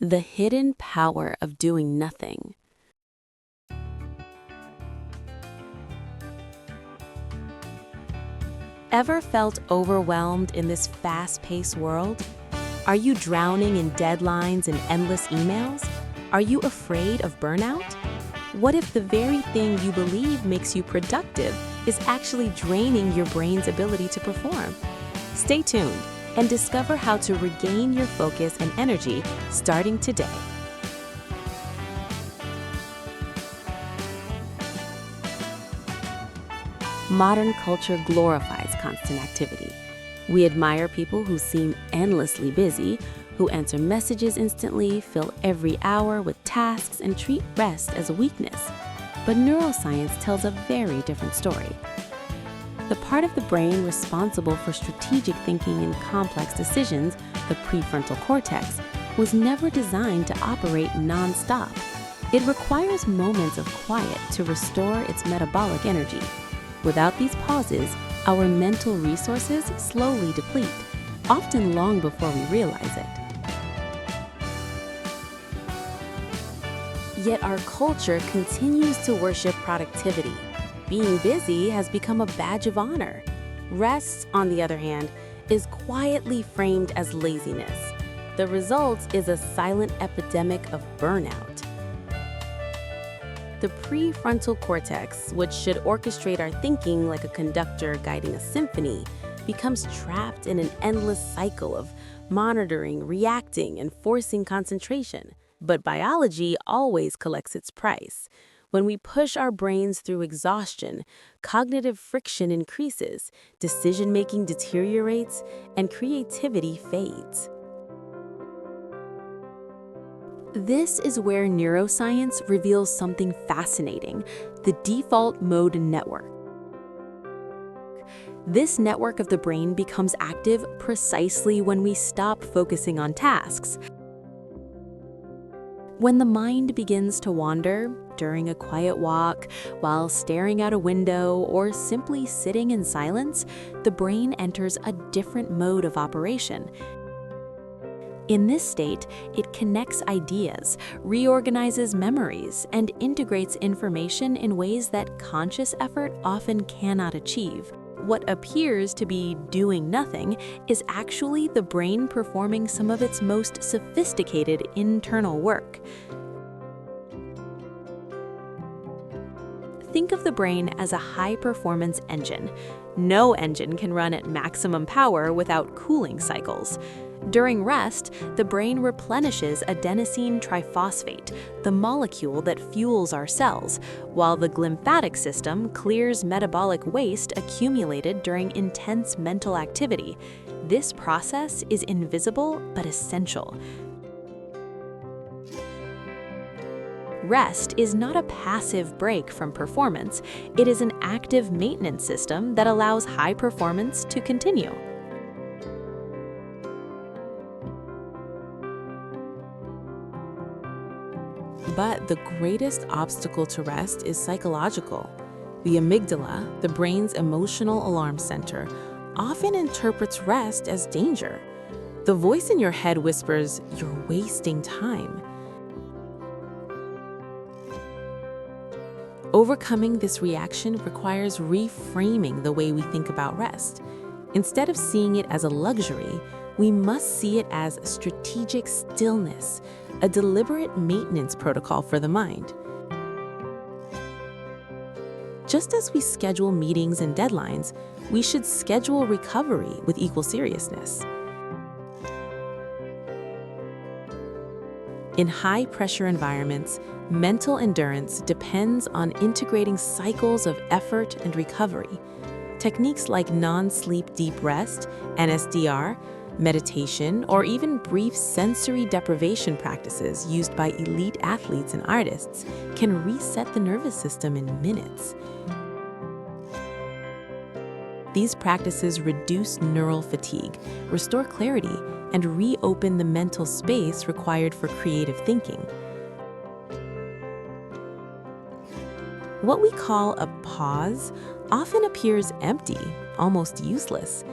The hidden power of doing nothing. Ever felt overwhelmed in this fast-paced world? Are you drowning in deadlines and endless emails? Are you afraid of burnout? What if the very thing you believe makes you productive is actually draining your brain's ability to perform? Stay tuned and discover how to regain your focus and energy starting today. Modern culture glorifies constant activity. We admire people who seem endlessly busy, who answer messages instantly, fill every hour with tasks, and treat rest as a weakness. But neuroscience tells a very different story. The part of the brain responsible for strategic thinking and complex decisions, the prefrontal cortex, was never designed to operate non-stop. It requires moments of quiet to restore its metabolic energy. Without these pauses, our mental resources slowly deplete, often long before we realize it. Yet our culture continues to worship productivity. Being busy has become a badge of honor. Rest, on the other hand, is quietly framed as laziness. The result is a silent epidemic of burnout. The prefrontal cortex, which should orchestrate our thinking like a conductor guiding a symphony, becomes trapped in an endless cycle of monitoring, reacting, and forcing concentration. But biology always collects its price. When we push our brains through exhaustion, cognitive friction increases, decision-making deteriorates, and creativity fades. This is where neuroscience reveals something fascinating: the default mode network. This network of the brain becomes active precisely when we stop focusing on tasks. When the mind begins to wander, during a quiet walk, while staring out a window, or simply sitting in silence, the brain enters a different mode of operation. In this state, it connects ideas, reorganizes memories, and integrates information in ways that conscious effort often cannot achieve. What appears to be doing nothing is actually the brain performing some of its most sophisticated internal work. Think of the brain as a high-performance engine. No engine can run at maximum power without cooling cycles. During rest, the brain replenishes adenosine triphosphate, the molecule that fuels our cells, while the glymphatic system clears metabolic waste accumulated during intense mental activity. This process is invisible but essential. Rest is not a passive break from performance. It is an active maintenance system that allows high performance to continue. But the greatest obstacle to rest is psychological. The amygdala, the brain's emotional alarm center, often interprets rest as danger. The voice in your head whispers, "You're wasting time." Overcoming this reaction requires reframing the way we think about rest. Instead of seeing it as a luxury, we must see it as strategic stillness, a deliberate maintenance protocol for the mind. Just as we schedule meetings and deadlines, we should schedule recovery with equal seriousness. In high-pressure environments, mental endurance depends on integrating cycles of effort and recovery. Techniques like non-sleep deep rest, NSDR, meditation, or even brief sensory deprivation practices used by elite athletes and artists can reset the nervous system in minutes. These practices reduce neural fatigue, restore clarity, and reopen the mental space required for creative thinking. What we call a pause often appears empty, almost useless.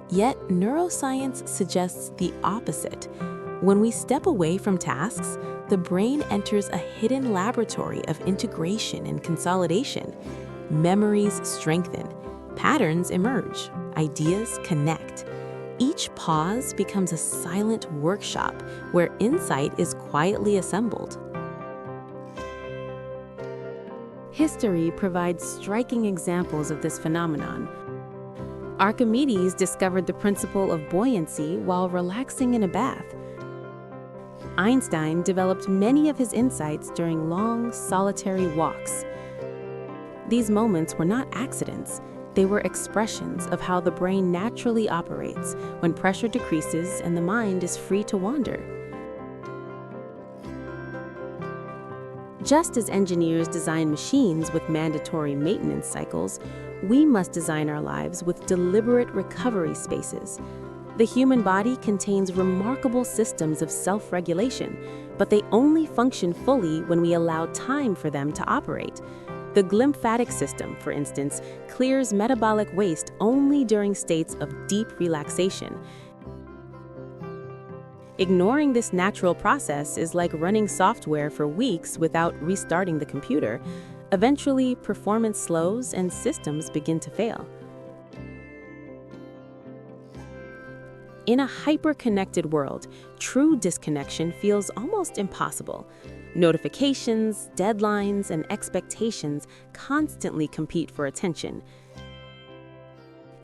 Yet neuroscience suggests the opposite. When we step away from tasks, the brain enters a hidden laboratory of integration and consolidation. Memories strengthen, patterns emerge, ideas connect. Each pause becomes a silent workshop where insight is quietly assembled. History provides striking examples of this phenomenon. Archimedes discovered the principle of buoyancy while relaxing in a bath. Einstein developed many of his insights during long, solitary walks. These moments were not accidents. They were expressions of how the brain naturally operates when pressure decreases and the mind is free to wander. Just as engineers design machines with mandatory maintenance cycles, we must design our lives with deliberate recovery spaces. The human body contains remarkable systems of self-regulation, but they only function fully when we allow time for them to operate. The glymphatic system, for instance, clears metabolic waste only during states of deep relaxation. Ignoring this natural process is like running software for weeks without restarting the computer. Eventually, performance slows and systems begin to fail. In a hyper-connected world, true disconnection feels almost impossible. Notifications, deadlines, and expectations constantly compete for attention.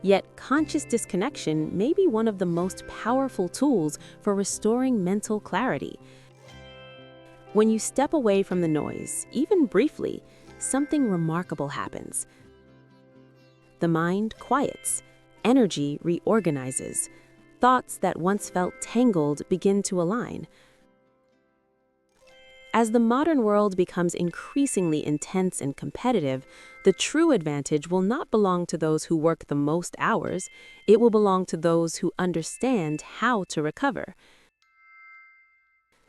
Yet, conscious disconnection may be one of the most powerful tools for restoring mental clarity. When you step away from the noise, even briefly, something remarkable happens. The mind quiets, energy reorganizes. Thoughts that once felt tangled begin to align. As the modern world becomes increasingly intense and competitive, the true advantage will not belong to those who work the most hours. It will belong to those who understand how to recover.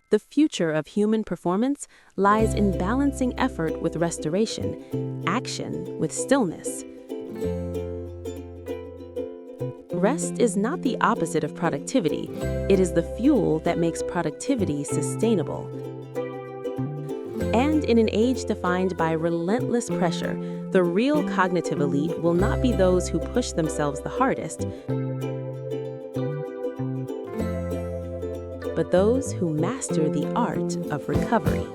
The future of human performance lies in balancing effort with restoration, action with stillness. Rest is not the opposite of productivity. It is the fuel that makes productivity sustainable. And in an age defined by relentless pressure, the real cognitive elite will not be those who push themselves the hardest, but those who master the art of recovery.